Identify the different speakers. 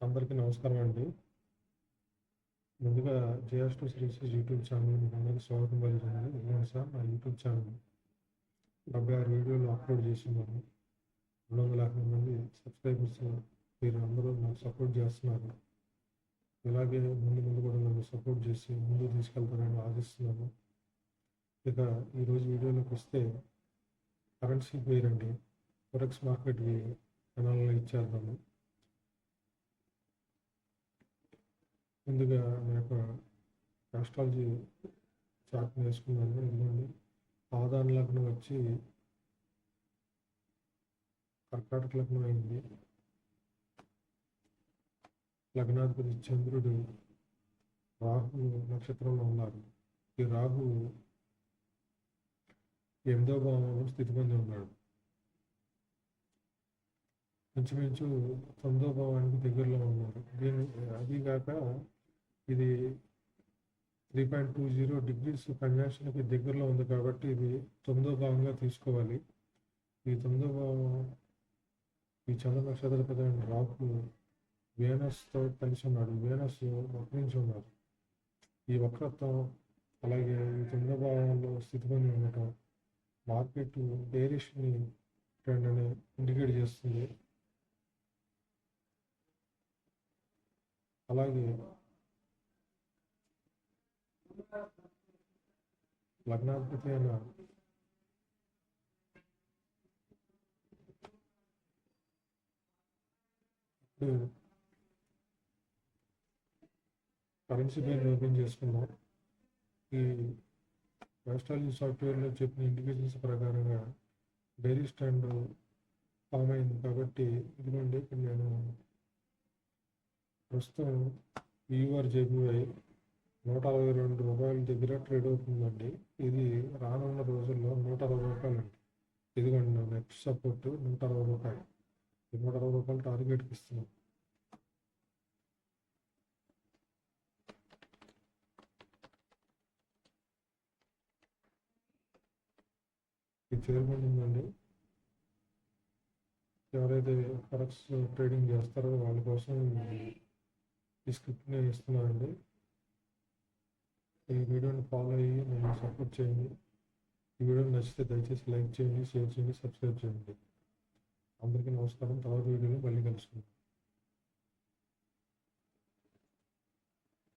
Speaker 1: అందరికీ నమస్కారం అండి. ముందుగా JS to Sri Sri YouTube channel మీకు అందరికీ స్వాగతం పలుకుతున్నాను. ఇదిగోండి సార్ నా యూట్యూబ్ ఛానల్ 76 వీడియోలు అప్లోడ్ చేస్తున్నాను. 250 మంది సబ్స్క్రైబర్స్ మీరు అందరూ నాకు సపోర్ట్ చేస్తున్నారు. ఇలాగే ముందు కూడా నన్ను సపోర్ట్ చేసి ముందుకు తీసుకెళ్తారని ఆశిస్తున్నాను. ఇక ఈరోజు వీడియోలోకి వస్తే కరెన్సీ పేర్ అండి, ఫోరెక్స్ మార్కెట్కి ఎనాలిసిస్ ఇచ్చేద్దాము. ముందుగా నా యొక్క ఆస్ట్రాలజీ చార్ట్ వేసుకున్నాను. ఇదిగోండి ఆదాన లగ్నం వచ్చి కర్కాటక లగ్నం అయింది. లగ్నాధిపతి చంద్రుడు రాహు నక్షత్రంలో ఉన్నారు. ఈ రాహు 8వ భావంలో స్థితి పొంది ఉన్నాడు. ఇంచుమించు 9వ భావానికి దగ్గరలో ఉన్నారు. అదిగాక ఇది 3.20 డిగ్రీస్ కంజంక్షన్కి దగ్గరలో ఉంది కాబట్టి ఇది 9వ భావంగా తీసుకోవాలి. ఈ 9వ భావం ఈ చంద్ర నక్షత్రపతి రాహు వేనస్తో కలిసి ఉన్నాడు. వేనస్ వక్రించి ఉన్నారు. ఈ వక్రత్వం అలాగే ఈ 9వ భావంలో స్థితి పొంది ఉండటం మార్కెట్ బేరిష్ని ట్రెండ్ అని ఇండికేట్ చేస్తుంది. అలాగే లగ్నాధిపతి అయిన కరెన్సీ పేరు ఓపెన్ చేసుకున్నాం. ఈ ఆస్ట్రాలజీ సాఫ్ట్వేర్లో చెప్పిన ఇండికేషన్స్ ప్రకారంగా డైరీ స్టాండ్ ఫామ్ అయింది కాబట్టి ఇదిగోండి ఇక్కడ నేను ప్రస్తుతం URJPY 162 రూపాయల దగ్గర ట్రేడ్ అవుతుందండి. ఇది రానున్న రోజుల్లో 160 రూపాయలు అండి. ఇదిగోండి నా నెక్స్ట్ సపోర్ట్ 160 రూపాయలు. 160 రూపాయలు టార్గెట్కి ఇస్తున్నాం. ఇది చేరుకుంటుందండి. ఎవరైతే ఫారెక్స్ ట్రేడింగ్ చేస్తారో వాళ్ళ కోసం ఈ స్క్రిప్ట్ని ఇస్తున్నానండి. ఈ వీడియోని ఫాలో అయ్యి నన్ను సపోర్ట్ చేయండి. ఈ వీడియో నచ్చితే దయచేసి లైక్ చేయండి, షేర్ చేయండి, సబ్స్క్రైబ్ చేయండి. అందరికీ నమస్కారం. తర్వాత వీడియోలో మళ్ళీ కలుసుకుందాం.